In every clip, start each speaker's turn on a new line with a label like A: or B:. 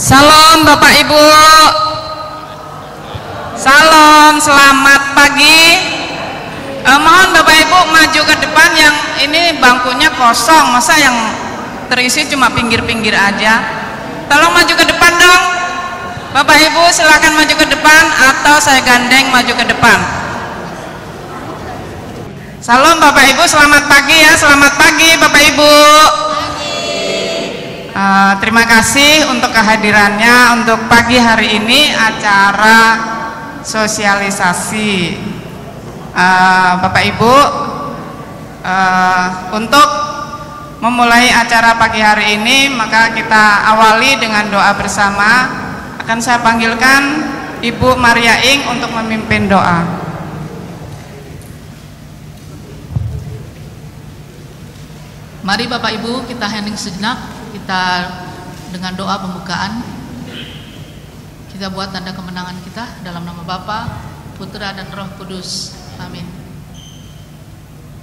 A: Salam Bapak Ibu. Salam, selamat pagi. Mohon Bapak Ibu maju ke depan, yang ini bangkunya kosong, masa yang terisi cuma pinggir-pinggir aja. Tolong maju ke depan dong. Bapak Ibu silakan maju ke depan atau saya gandeng maju ke depan. Salam Bapak Ibu, selamat pagi ya. Selamat pagi Bapak Ibu. Terima kasih untuk kehadirannya untuk pagi hari ini acara sosialisasi. Bapak Ibu, untuk memulai acara pagi hari ini maka kita awali dengan doa bersama. Akan saya panggilkan Ibu Maria Ing untuk memimpin doa.
B: Mari Bapak Ibu kita hening sejenak, kita dengan doa pembukaan kita buat tanda kemenangan kita dalam nama Bapa, Putra dan Roh Kudus. Amin.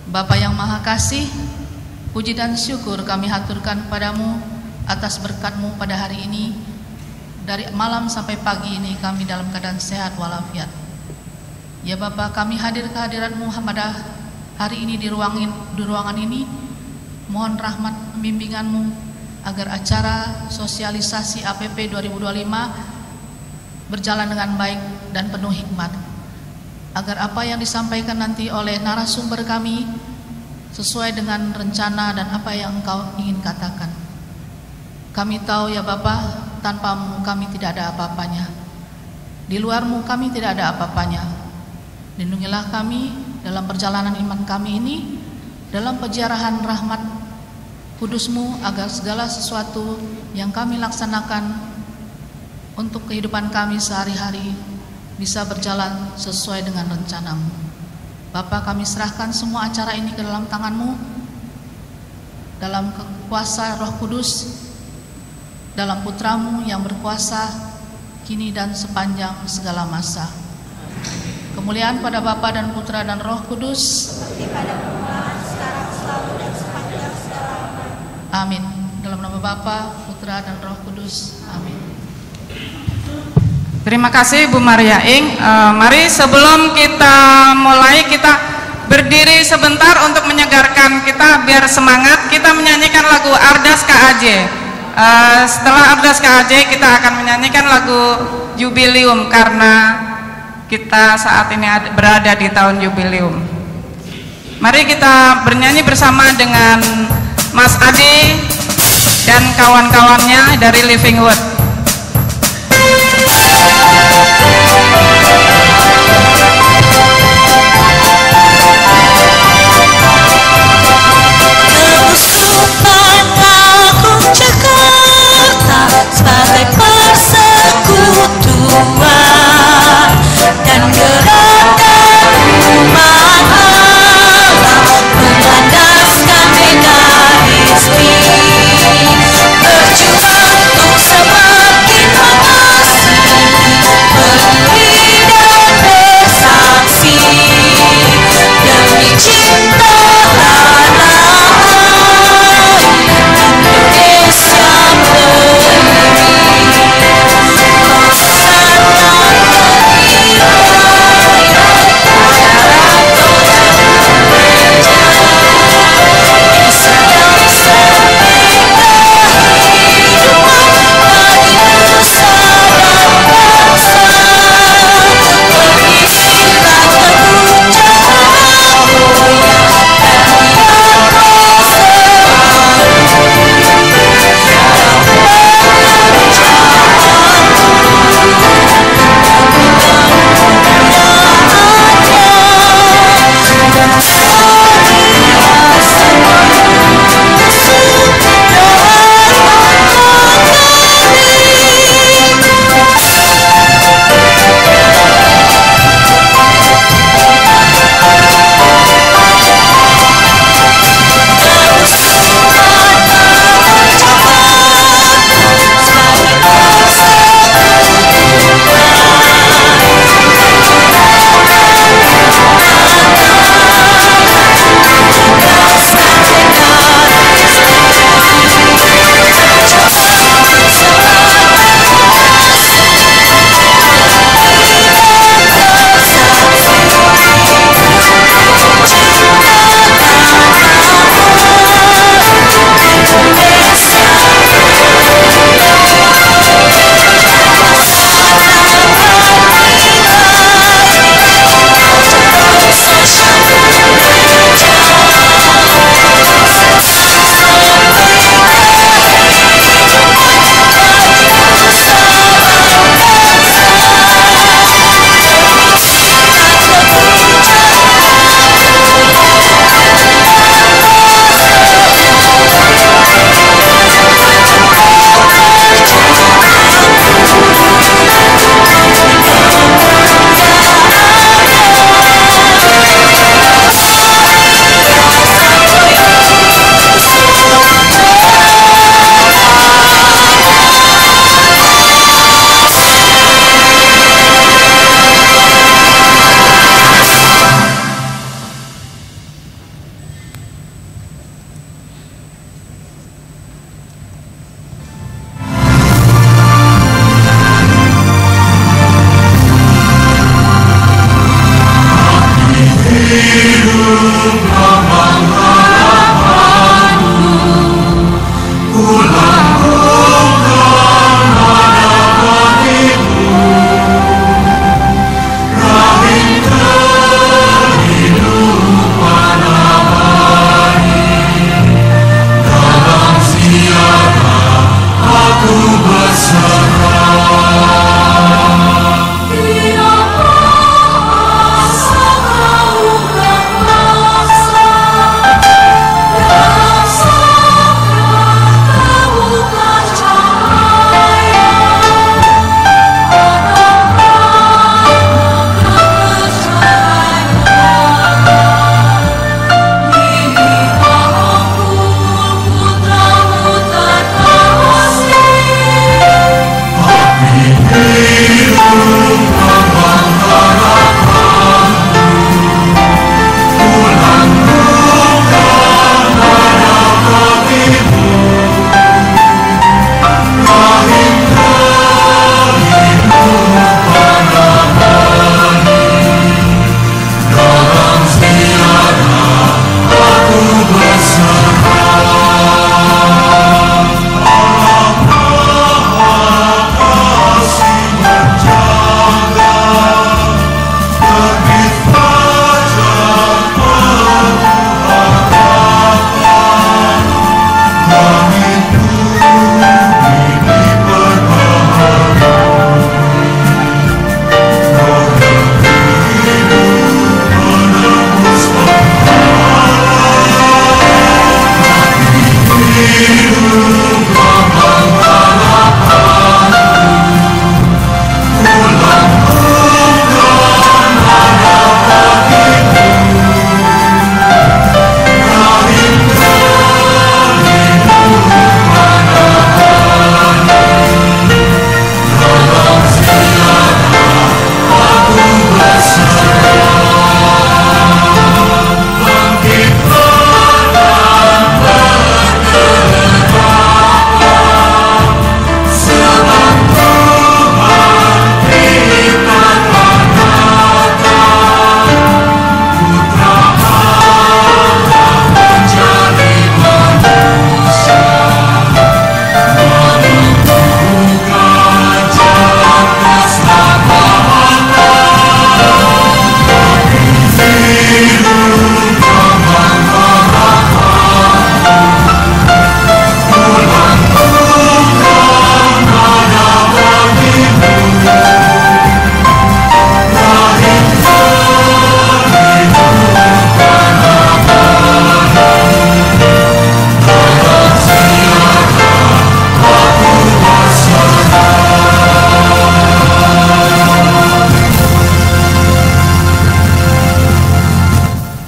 B: Bapa yang Maha Kasih, puji dan syukur kami haturkan padamu atas berkat-Mu pada hari ini. Dari malam sampai pagi ini kami dalam keadaan sehat walafiat. Ya Bapa, kami hadir kehadiran-Mu pada hari ini di ruangan ini. Mohon rahmat pembimbingan-Mu agar acara sosialisasi APP 2025 berjalan dengan baik dan penuh hikmat, agar apa yang disampaikan nanti oleh narasumber kami sesuai dengan rencana dan apa yang Engkau ingin katakan. Kami tahu ya Bapa, tanpa-Mu kami tidak ada apa-apanya, di luar-Mu kami tidak ada apa-apanya. Lindungilah kami dalam perjalanan iman kami ini, dalam peziarahan rahmat Kudus-Mu, agar segala sesuatu yang kami laksanakan untuk kehidupan kami sehari-hari bisa berjalan sesuai dengan rencana-Mu. Bapa, kami serahkan semua acara ini ke dalam tangan-Mu, dalam kuasa Roh Kudus, dalam Putra-Mu yang berkuasa kini dan sepanjang segala masa. Kemuliaan pada Bapa dan Putra dan Roh Kudus, seperti pada permulaan, sekarang, selalu, dan sepanjang segala abad. Amin. Dalam nama Bapa, Putra dan Roh Kudus. Amin.
A: Terima kasih Bu Maria Ing. Mari sebelum kita mulai, kita berdiri sebentar untuk menyegarkan kita biar semangat. Kita menyanyikan lagu Ardas KAJ. Setelah Ardas KAJ kita akan menyanyikan lagu Jubileum, karena kita saat ini berada di tahun jubileum. Mari kita bernyanyi bersama dengan Mas Adi dan kawan-kawannya dari Living Wood.
C: Sebagai persekutuan dan gerakan umat Allah berlandaskan beda hizbi, berjuang untuk semua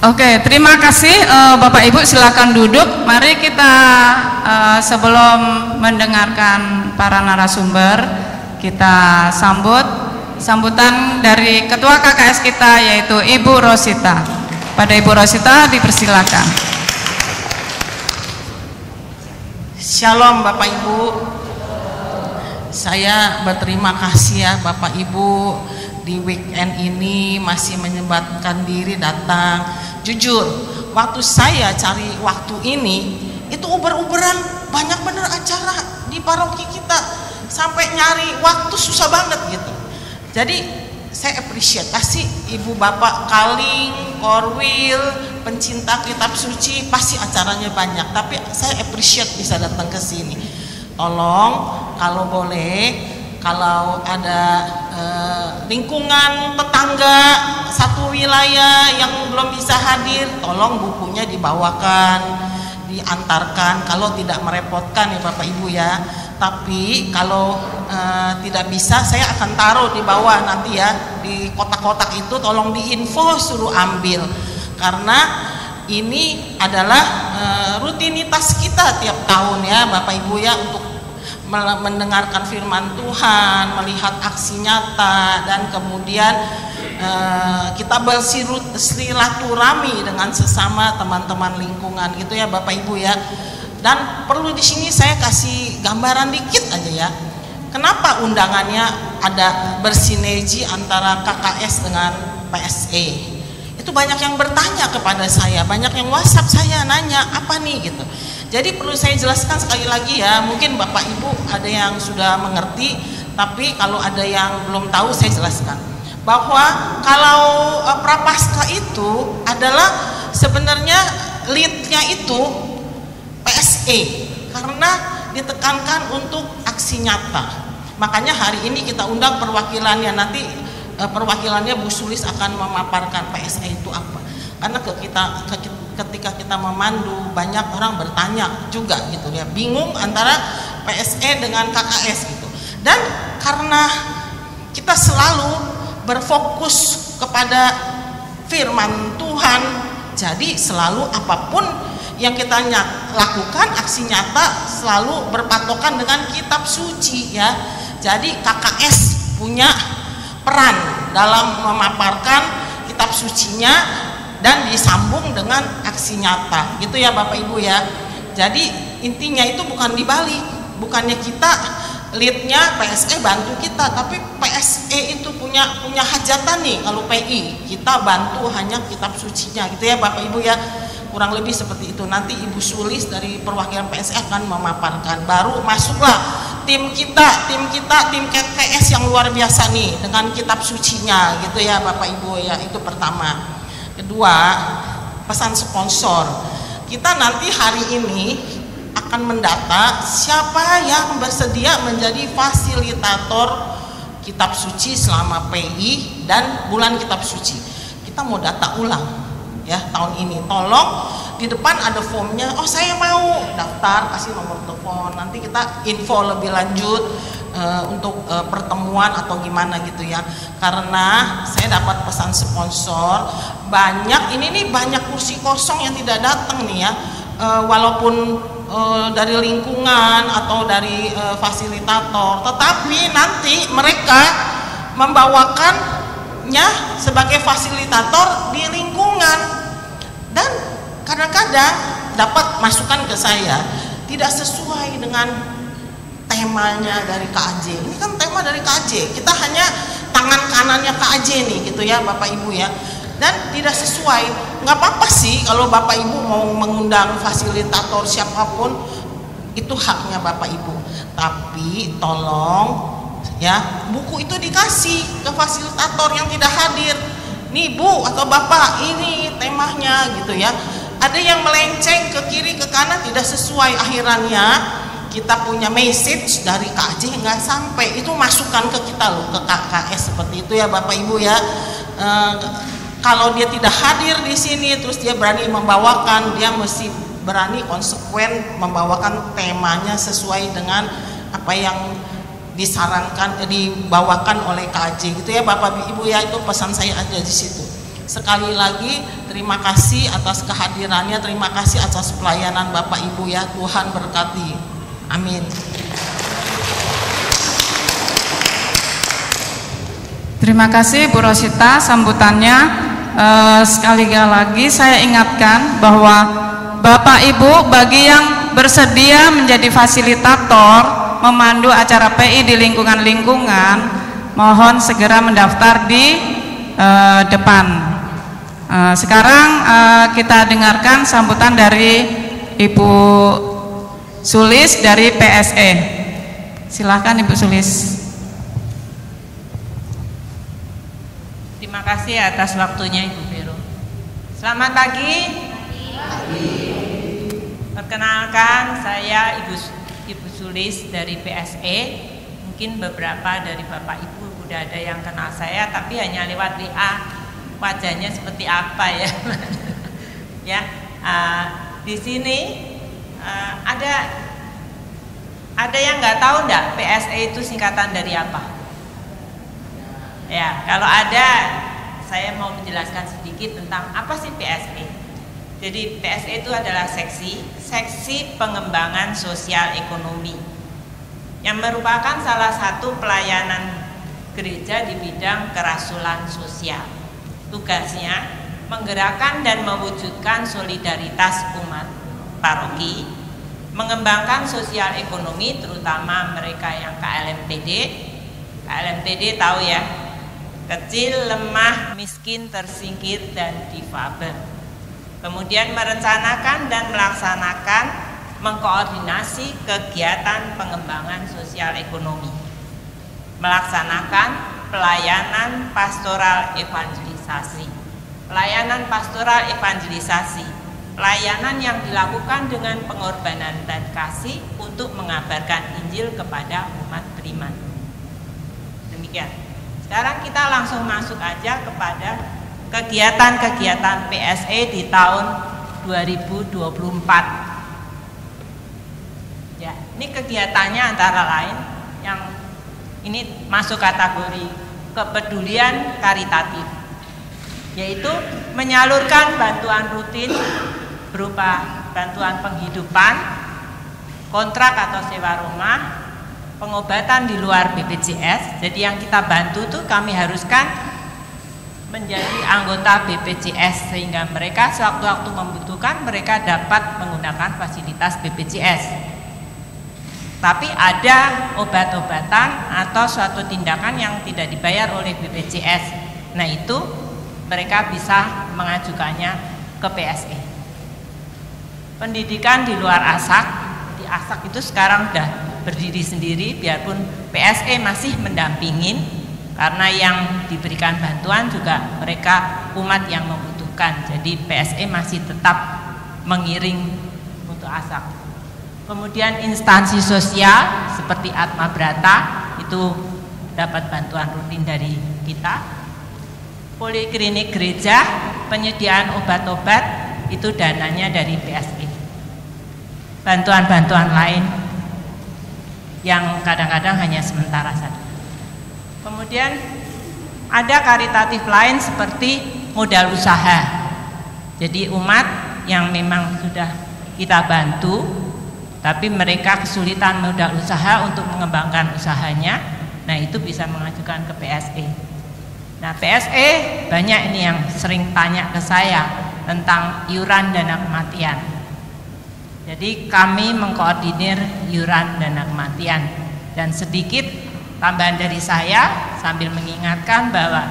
A: Oke, terima kasih Bapak Ibu, silakan duduk. Mari kita sebelum mendengarkan para narasumber, kita sambutan dari Ketua KKS kita, yaitu Ibu Rosita. Pada Ibu Rosita dipersilakan.
D: Shalom Bapak Ibu. Saya berterima kasih ya Bapak Ibu, di weekend ini masih menyempatkan diri datang. Jujur, waktu saya cari waktu ini, itu uber-uberan, banyak bener acara di paroki kita, sampai nyari waktu susah banget gitu. Jadi saya appreciate, pasti Ibu Bapak Kaling, Korwil, pencinta kitab suci, pasti acaranya banyak. Tapi saya appreciate bisa datang ke sini. Tolong kalau boleh, kalau ada lingkungan tetangga satu wilayah yang belum bisa hadir, tolong bukunya dibawakan, diantarkan kalau tidak merepotkan ya Bapak Ibu ya. Tapi kalau tidak bisa, saya akan taruh di bawah nanti ya, di kotak-kotak itu tolong diinfo, suruh ambil, karena ini adalah rutinitas kita tiap tahun ya Bapak Ibu ya, untuk mendengarkan firman Tuhan, melihat aksi nyata, dan kemudian kita bersilaturahmi dengan sesama teman-teman lingkungan gitu ya Bapak Ibu ya. Dan perlu di sini saya kasih gambaran dikit aja ya. Kenapa undangannya ada bersinergi antara KKS dengan PSE? Itu banyak yang bertanya kepada saya, banyak yang WhatsApp saya nanya apa nih gitu. Jadi perlu saya jelaskan sekali lagi ya, mungkin Bapak Ibu ada yang sudah mengerti, tapi kalau ada yang belum tahu saya jelaskan. Bahwa kalau Prapaskah itu adalah sebenarnya leadnya itu PSE, karena ditekankan untuk aksi nyata. Makanya hari ini kita undang perwakilannya, nanti perwakilannya Bu Sulis akan memaparkan PSE itu apa. Karena ketika kita memandu, banyak orang bertanya juga gitu ya, bingung antara PSE dengan KKS gitu. Dan karena kita selalu berfokus kepada firman Tuhan, jadi selalu apapun yang kita lakukan, aksi nyata selalu berpatokan dengan kitab suci ya. Jadi KKS punya peran dalam memaparkan kitab sucinya dan disambung dengan aksi nyata gitu ya Bapak Ibu ya. Jadi intinya itu bukan dibalik, bukannya kita leadnya PSE bantu kita, tapi PSE itu punya hajatan nih. Kalau PI kita bantu hanya kitab sucinya gitu ya Bapak Ibu ya, kurang lebih seperti itu. Nanti Ibu Sulis dari perwakilan PSE akan memaparkan, baru masuklah tim KKS yang luar biasa nih dengan kitab sucinya gitu ya Bapak Ibu ya. Itu pertama. Kedua, pesan sponsor. Kita nanti hari ini akan mendata siapa yang bersedia menjadi fasilitator kitab suci selama PI dan bulan kitab suci. Kita mau data ulang ya tahun ini. Tolong di depan ada formnya, oh saya mau daftar, kasih nomor telepon, nanti kita info lebih lanjut untuk pertemuan atau gimana gitu ya. Karena saya dapat pesan sponsor banyak, ini nih banyak kursi kosong yang tidak datang nih ya, walaupun dari lingkungan atau dari fasilitator, tetapi nanti mereka membawakannya sebagai fasilitator di lingkungan, dan kadang-kadang dapat masukan ke saya tidak sesuai dengan temanya dari KAJ. Ini kan tema dari KAJ, kita hanya tangan kanannya KAJ nih gitu ya Bapak Ibu ya, dan tidak sesuai. Nggak apa-apa sih kalau Bapak Ibu mau mengundang fasilitator siapapun, itu haknya Bapak Ibu, tapi tolong ya buku itu dikasih ke fasilitator yang tidak hadir. Nih Bu atau Bapak, ini temanya gitu ya. Ada yang melenceng ke kiri ke kanan tidak sesuai, akhirannya kita punya message dari KAJ nggak sampai. Itu masukan ke kita loh, ke KKS seperti itu ya Bapak Ibu ya. Kalau dia tidak hadir di sini terus dia berani membawakan, dia mesti berani konsekuen membawakan temanya sesuai dengan apa yang disarankan, dibawakan oleh KAJ gitu ya Bapak Ibu ya. Itu pesan saya aja di situ. Sekali lagi terima kasih atas kehadirannya, terima kasih atas pelayanan Bapak Ibu ya. Tuhan berkati, amin.
A: Terima kasih Bu Rosita sambutannya. Sekali lagi saya ingatkan bahwa Bapak Ibu bagi yang bersedia menjadi fasilitator memandu acara PI di lingkungan-lingkungan, mohon segera mendaftar di depan. Sekarang kita dengarkan sambutan dari Ibu Sulis dari PSE. Silahkan Ibu Sulis.
E: Terima kasih atas waktunya Ibu Vero. Selamat pagi. Perkenalkan, saya Ibu Sulis dari PSE. Mungkin beberapa dari Bapak Ibu udah ada yang kenal saya, tapi hanya lewat WA. Wajahnya seperti apa ya? Ya, di sini ada yang nggak tahu nggak PSE itu singkatan dari apa? Ya, kalau ada, saya mau menjelaskan sedikit tentang apa sih PSE. Jadi PSE itu adalah seksi pengembangan sosial ekonomi yang merupakan salah satu pelayanan gereja di bidang kerasulan sosial. Tugasnya menggerakkan dan mewujudkan solidaritas umat paroki, mengembangkan sosial ekonomi terutama mereka yang KLMTD. KLMTD tahu ya, kecil, lemah, miskin, tersingkir, dan difabel. Kemudian merencanakan dan melaksanakan, mengkoordinasi kegiatan pengembangan sosial ekonomi, melaksanakan pelayanan pastoral evangelisasi. Pelayanan pastoral evangelisasi, pelayanan yang dilakukan dengan pengorbanan dan kasih untuk mengabarkan Injil kepada umat beriman. Demikian. Sekarang kita langsung masuk aja kepada kegiatan-kegiatan PSE di tahun 2024. Ya, ini kegiatannya antara lain yang ini masuk kategori kepedulian karitatif, yaitu menyalurkan bantuan rutin berupa bantuan penghidupan, kontrak atau sewa rumah, pengobatan di luar BPJS. Jadi yang kita bantu tuh kami haruskan menjadi anggota BPJS sehingga mereka sewaktu-waktu membutuhkan mereka dapat menggunakan fasilitas BPJS. Tapi ada obat-obatan atau suatu tindakan yang tidak dibayar oleh BPJS. Nah itu mereka bisa mengajukannya ke PSE. Pendidikan di luar ASAK, di ASAK itu sekarang sudah berdiri sendiri, biarpun PSE masih mendampingin, karena yang diberikan bantuan juga mereka umat yang membutuhkan. Jadi PSE masih tetap mengiring untuk ASAK. Kemudian instansi sosial seperti Atma Brata itu dapat bantuan rutin dari kita. Poliklinik gereja, penyediaan obat-obat itu dananya dari PSE. Bantuan-bantuan lain yang kadang-kadang hanya sementara saja. Kemudian ada karitatif lain seperti modal usaha. Jadi umat yang memang sudah kita bantu, tapi mereka kesulitan modal usaha untuk mengembangkan usahanya, nah itu bisa mengajukan ke PSE. Nah PSE banyak ini yang sering tanya ke saya tentang iuran dana kematian. Jadi kami mengkoordinir iuran dana kematian, dan sedikit tambahan dari saya sambil mengingatkan bahwa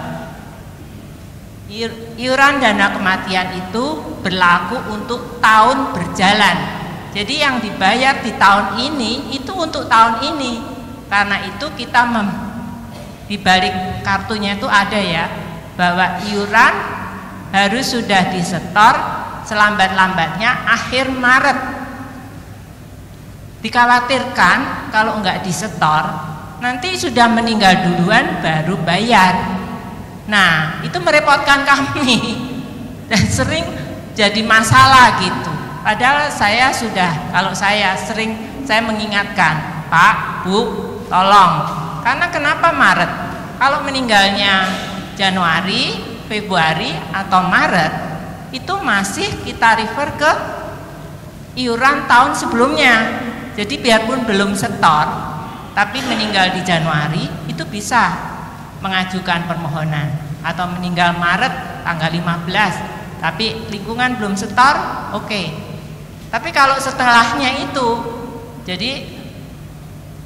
E: iuran dana kematian itu berlaku untuk tahun berjalan. Jadi yang dibayar di tahun ini itu untuk tahun ini. Karena itu kita di balik kartunya itu ada ya, bahwa iuran harus sudah disetor selambat-lambatnya akhir Maret. Dikhawatirkan kalau enggak disetor, nanti sudah meninggal duluan baru bayar. Nah, itu merepotkan kami dan sering jadi masalah gitu. Padahal kalau saya mengingatkan, Pak, Bu, tolong. Karena kenapa Maret? Kalau meninggalnya Januari, Februari atau Maret, itu masih kita refer ke iuran tahun sebelumnya. Jadi biarpun belum setor, tapi meninggal di Januari, itu bisa mengajukan permohonan. Atau meninggal Maret tanggal 15, tapi lingkungan belum setor, oke. Tapi kalau setelahnya itu, jadi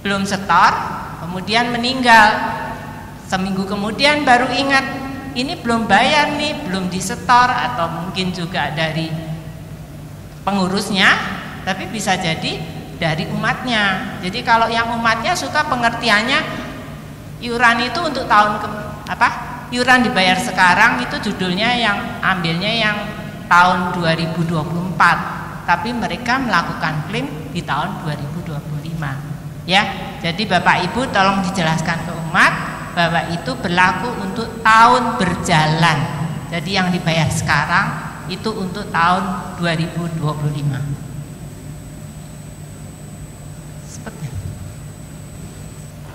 E: belum setor, kemudian meninggal, seminggu kemudian baru ingat, ini belum bayar nih, belum disetor, atau mungkin juga dari pengurusnya, tapi bisa jadi dari umatnya. Jadi kalau yang umatnya suka pengertiannya iuran itu untuk iuran dibayar sekarang, itu judulnya yang ambilnya yang tahun 2024, tapi mereka melakukan klaim di tahun 2025 ya. Jadi Bapak Ibu tolong dijelaskan ke umat bahwa itu berlaku untuk tahun berjalan. Jadi yang dibayar sekarang itu untuk tahun 2025.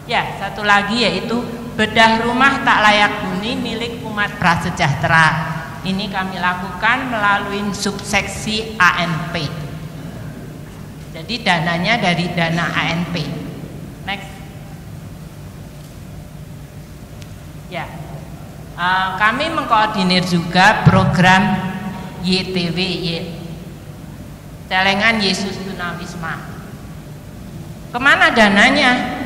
E: Ya, satu lagi yaitu bedah rumah tak layak huni milik umat prasejahtera. Ini kami lakukan melalui subseksi ANP. Jadi dananya dari dana ANP. Next. Ya, kami mengkoordinir juga program YTW, Celengan Yesus Tunawisma. Kemana dananya?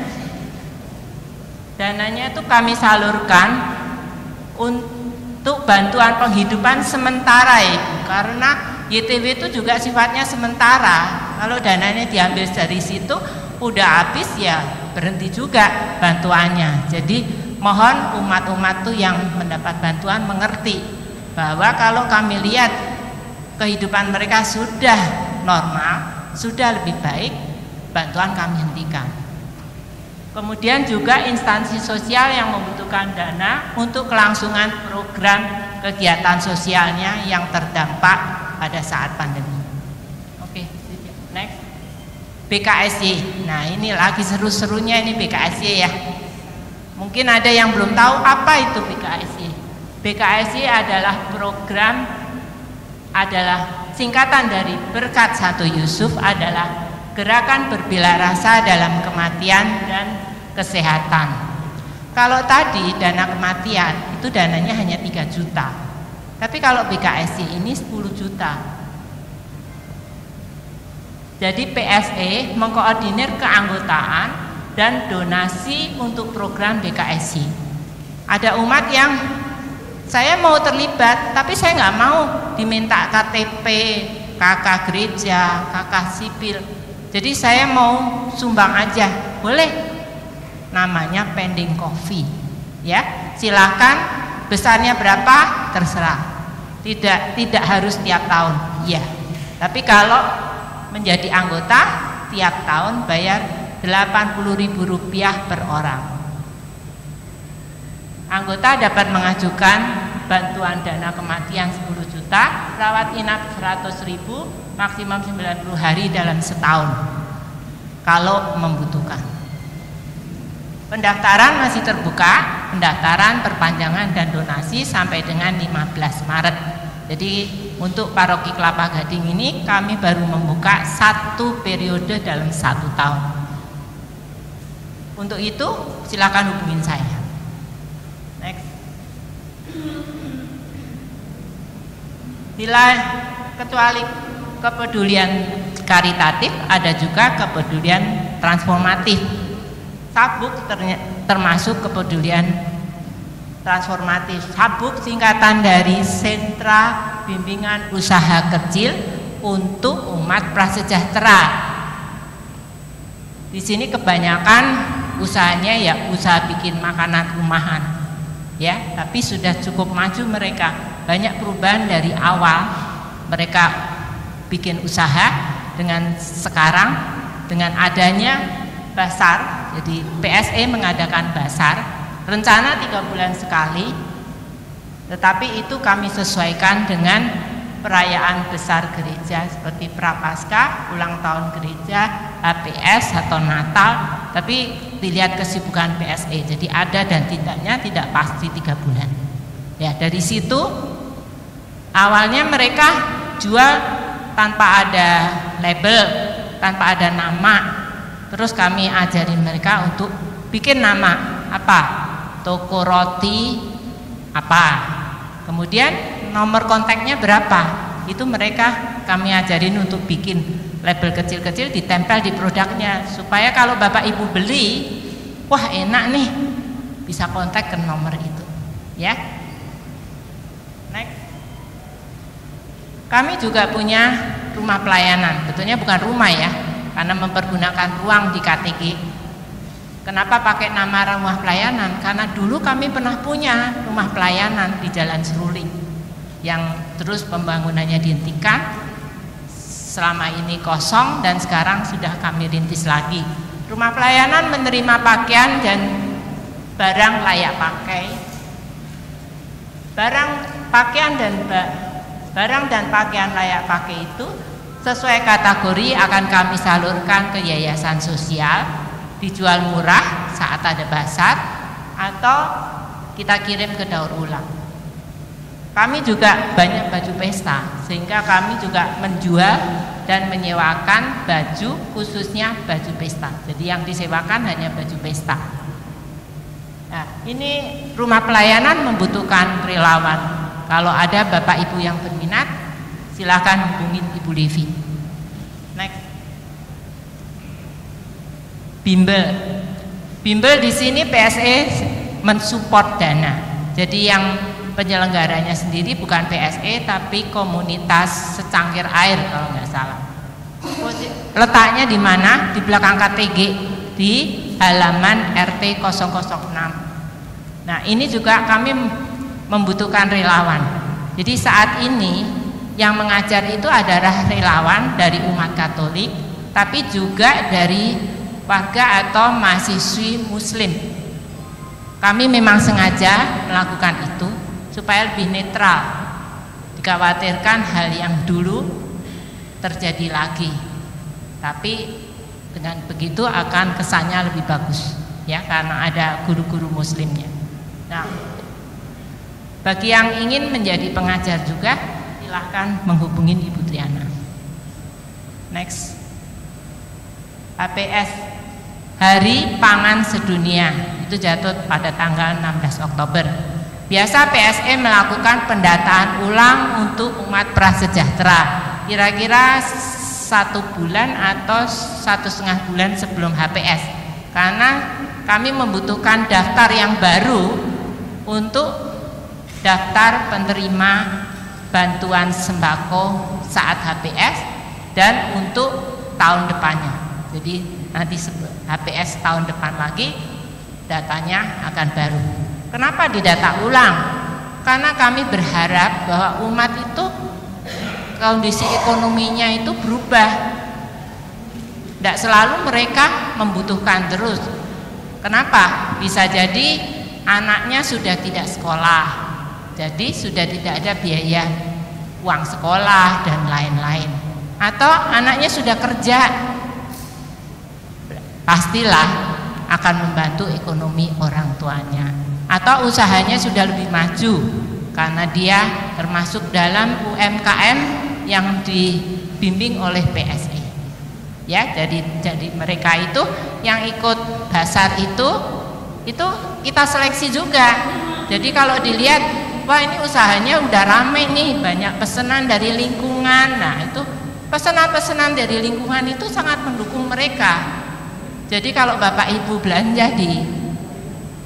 E: Dananya itu kami salurkan untuk bantuan penghidupan sementara, Ibu. Karena YTW itu juga sifatnya sementara. Kalau dananya diambil dari situ udah habis ya berhenti juga bantuannya. Jadi mohon umat-umat tuh yang mendapat bantuan mengerti bahwa kalau kami lihat kehidupan mereka sudah normal, sudah lebih baik, bantuan kami hentikan. Kemudian juga instansi sosial yang membutuhkan dana untuk kelangsungan program kegiatan sosialnya yang terdampak pada saat pandemi. Oke, next. BKSY. Nah, ini lagi seru-serunya ini BKSY ya. Mungkin ada yang belum tahu apa itu BKSY. BKSY adalah singkatan dari Berkat Satu Yusuf, adalah Gerakan Berbela Rasa dalam Kematian dan Kesehatan. Kalau tadi dana kematian itu dananya hanya 3 juta, tapi kalau BKSY ini 10 juta. Jadi PSE mengkoordinir keanggotaan dan donasi untuk program BKSY. Ada umat yang saya mau terlibat, tapi saya nggak mau diminta KTP, KK gereja, KK sipil. Jadi saya mau sumbang aja, boleh. Namanya pending coffee, ya. Silakan, besarnya berapa terserah. Tidak harus tiap tahun, ya. Tapi kalau menjadi anggota tiap tahun bayar Rp80.000 per orang. Anggota dapat mengajukan bantuan dana kematian 10 juta, rawat inap 100.000, maksimum 90 hari dalam setahun kalau membutuhkan. Pendaftaran masih terbuka, pendaftaran, perpanjangan dan donasi sampai dengan 15 Maret. Jadi untuk Paroki Kelapa Gading ini kami baru membuka 1 periode dalam 1 tahun. Untuk itu silakan hubungin saya. Next. Kecuali kepedulian karitatif, ada juga kepedulian transformatif. Sabuk termasuk kepedulian transformatif. Sabuk singkatan dari Sentra Bimbingan Usaha Kecil untuk Umat Prasejahtera. Di sini kebanyakan usahanya ya usaha bikin makanan rumahan, ya, tapi sudah cukup maju mereka. Banyak perubahan dari awal mereka bikin usaha dengan sekarang dengan adanya basar. Jadi PSE mengadakan basar, rencana 3 bulan sekali, tetapi itu kami sesuaikan dengan perayaan besar gereja seperti Prapaskah, ulang tahun gereja, HPS atau Natal, tapi dilihat kesibukan PSE. Jadi ada dan tidaknya tidak pasti 3 bulan. Ya, dari situ awalnya mereka jual tanpa ada label, tanpa ada nama. Terus kami ajarin mereka untuk bikin nama apa? Toko roti apa? Kemudian nomor kontaknya berapa? Itu mereka kami ajarin untuk bikin label kecil-kecil ditempel di produknya supaya kalau Bapak Ibu beli, wah enak nih, bisa kontak ke nomor itu, ya. Next. Kami juga punya rumah pelayanan, betulnya bukan rumah ya, karena mempergunakan ruang di KTG. Kenapa pakai nama rumah pelayanan? Karena dulu kami pernah punya rumah pelayanan di Jalan Seruling yang terus pembangunannya dihentikan, selama ini kosong dan sekarang sudah kami rintis lagi. Rumah pelayanan menerima pakaian dan barang layak pakai. Barang dan pakaian layak pakai itu sesuai kategori akan kami salurkan ke yayasan sosial, dijual murah saat ada basar atau kita kirim ke daur ulang. Kami juga banyak baju pesta, sehingga kami juga menjual dan menyewakan baju, khususnya baju pesta. Jadi yang disewakan hanya baju pesta. Nah, ini rumah pelayanan membutuhkan relawan. Kalau ada Bapak Ibu yang berminat, silakan hubungin Ibu Livi. Next. Bimbel di sini PSE mensupport dana. Jadi yang penyelenggaranya sendiri bukan PSE tapi komunitas secangkir air kalau nggak salah. Letaknya di mana? Di belakang KTG di halaman RT 006. Nah, ini juga kami membutuhkan relawan. Jadi saat ini yang mengajar itu adalah relawan dari umat Katolik, tapi juga dari warga atau mahasiswi Muslim. Kami memang sengaja melakukan itu supaya lebih netral. Dikhawatirkan hal yang dulu terjadi lagi, tapi dengan begitu akan kesannya lebih bagus, ya, karena ada guru-guru Muslimnya. Nah, bagi yang ingin menjadi pengajar juga, silahkan menghubungi Ibu Triana. Next. HPS, Hari Pangan Sedunia, itu jatuh pada tanggal 16 Oktober. Biasa PSE melakukan pendataan ulang untuk umat prasejahtera, kira-kira 1 bulan atau 1,5 bulan sebelum HPS, karena kami membutuhkan daftar yang baru untuk daftar penerima bantuan sembako saat HPS dan untuk tahun depannya. Jadi nanti HPS tahun depan lagi datanya akan baru. Kenapa didata ulang? Karena kami berharap bahwa umat itu kondisi ekonominya itu berubah. Tidak selalu mereka membutuhkan terus. Kenapa? Bisa jadi anaknya sudah tidak sekolah,
F: Jadi sudah tidak ada biaya uang sekolah dan lain-lain. Atau anaknya sudah kerja, pastilah akan membantu ekonomi orang tuanya. Atau usahanya sudah lebih maju karena dia termasuk dalam UMKM yang dibimbing oleh PSE. Ya, jadi mereka itu yang ikut basar itu kita seleksi juga. Jadi kalau dilihat, wah ini usahanya udah rame nih, banyak pesanan dari lingkungan. Nah, itu pesanan-pesanan dari lingkungan itu sangat mendukung mereka. Jadi kalau Bapak Ibu belanja di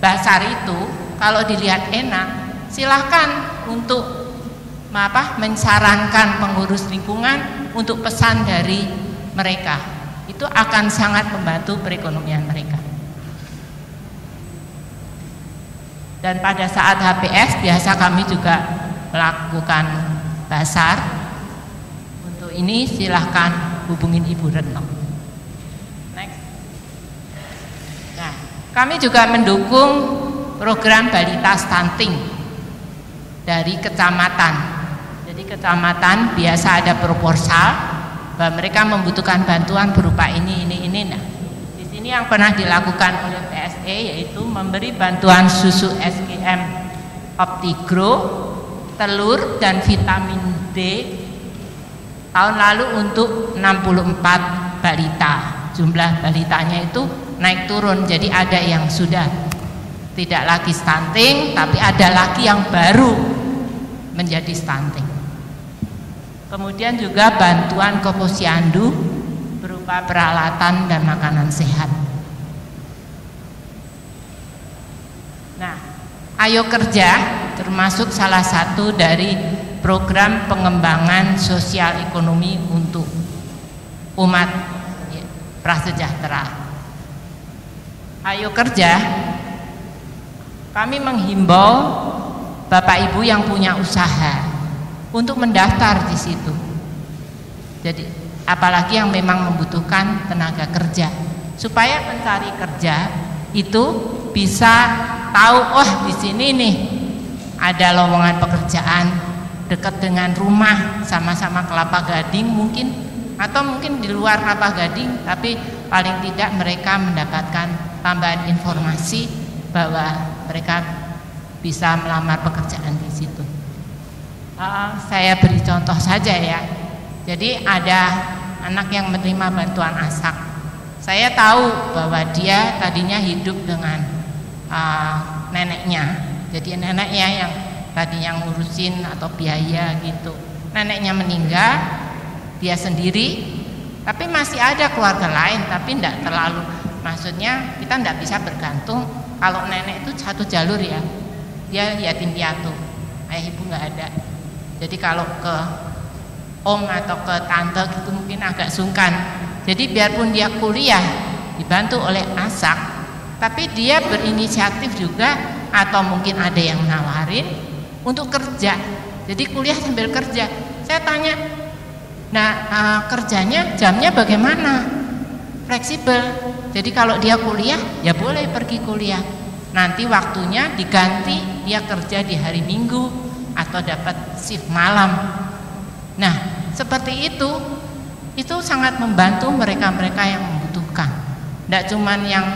F: basar itu, kalau dilihat enak, silahkan untuk mensarankan pengurus lingkungan untuk pesan dari mereka. Itu akan sangat membantu perekonomian mereka. Dan pada saat HPS biasa kami juga melakukan basar. Untuk ini silahkan hubungin Ibu Retno. Next. Nah, kami juga mendukung program balita stunting dari kecamatan. Jadi kecamatan biasa ada proposal bahwa mereka membutuhkan bantuan berupa ini. Nah, di sini yang pernah dilakukan oleh PSE yaitu memberi bantuan susu SGM Optigro, telur dan vitamin D tahun lalu untuk 64 balita. Jumlah balitanya itu naik turun, jadi ada yang sudah tidak lagi stunting, tapi ada lagi yang baru menjadi stunting. Kemudian juga bantuan ke posyandu berupa peralatan dan makanan sehat. Nah, Ayo Kerja termasuk salah satu dari program pengembangan sosial ekonomi untuk umat prasejahtera. Ayo Kerja, kami menghimbau Bapak Ibu yang punya usaha untuk mendaftar di situ. Jadi apalagi yang memang membutuhkan tenaga kerja, supaya pencari kerja itu bisa tahu, oh di sini nih ada lowongan pekerjaan dekat dengan rumah, sama-sama Kelapa Gading mungkin, atau mungkin di luar Kelapa Gading, tapi paling tidak mereka mendapatkan tambahan informasi bahwa mereka bisa melamar pekerjaan di situ. Saya beri contoh saja ya. Jadi ada anak yang menerima bantuan ASAK. Saya tahu bahwa dia tadinya hidup dengan neneknya. Jadi neneknya yang tadinya ngurusin atau biaya gitu. Neneknya meninggal, dia sendiri, tapi masih ada keluarga lain, tapi tidak terlalu. Maksudnya kita tidak bisa bergantung. Kalau nenek itu satu jalur ya, dia yatim piatu, ayah ibu nggak ada. Jadi kalau ke om atau ke tante gitu mungkin agak sungkan. Jadi biarpun dia kuliah dibantu oleh ASAK, tapi dia berinisiatif juga, atau mungkin ada yang nawarin untuk kerja. Jadi kuliah sambil kerja. Saya tanya, nah kerjanya jamnya bagaimana? Fleksibel. Jadi kalau dia kuliah ya boleh pergi kuliah. Nanti waktunya diganti, dia kerja di hari Minggu atau dapat shift malam. Nah, seperti itu sangat membantu mereka-mereka yang membutuhkan. Tidak cuma yang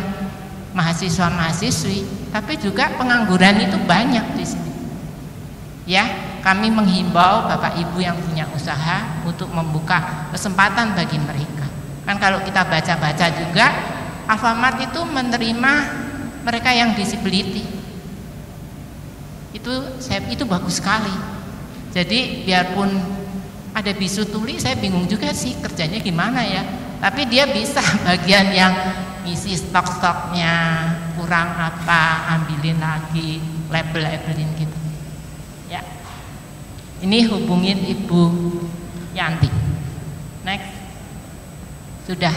F: mahasiswa-mahasiswi, tapi juga pengangguran itu banyak di sini. Ya, kami menghimbau Bapak Ibu yang punya usaha untuk membuka kesempatan bagi mereka. Kan kalau kita baca-baca juga, Alfamart itu menerima mereka yang disability. Itu bagus sekali. Jadi biarpun ada bisu tuli, saya bingung juga sih kerjanya gimana ya. Tapi dia bisa bagian yang ngisi stok-stoknya, kurang apa, ambilin lagi, label-labelin gitu. Ya. Ini hubungin Ibu Yanti. Next. Sudah.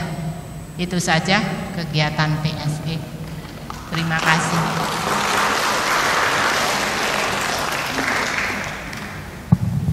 F: Itu saja kegiatan PSE. Terima kasih.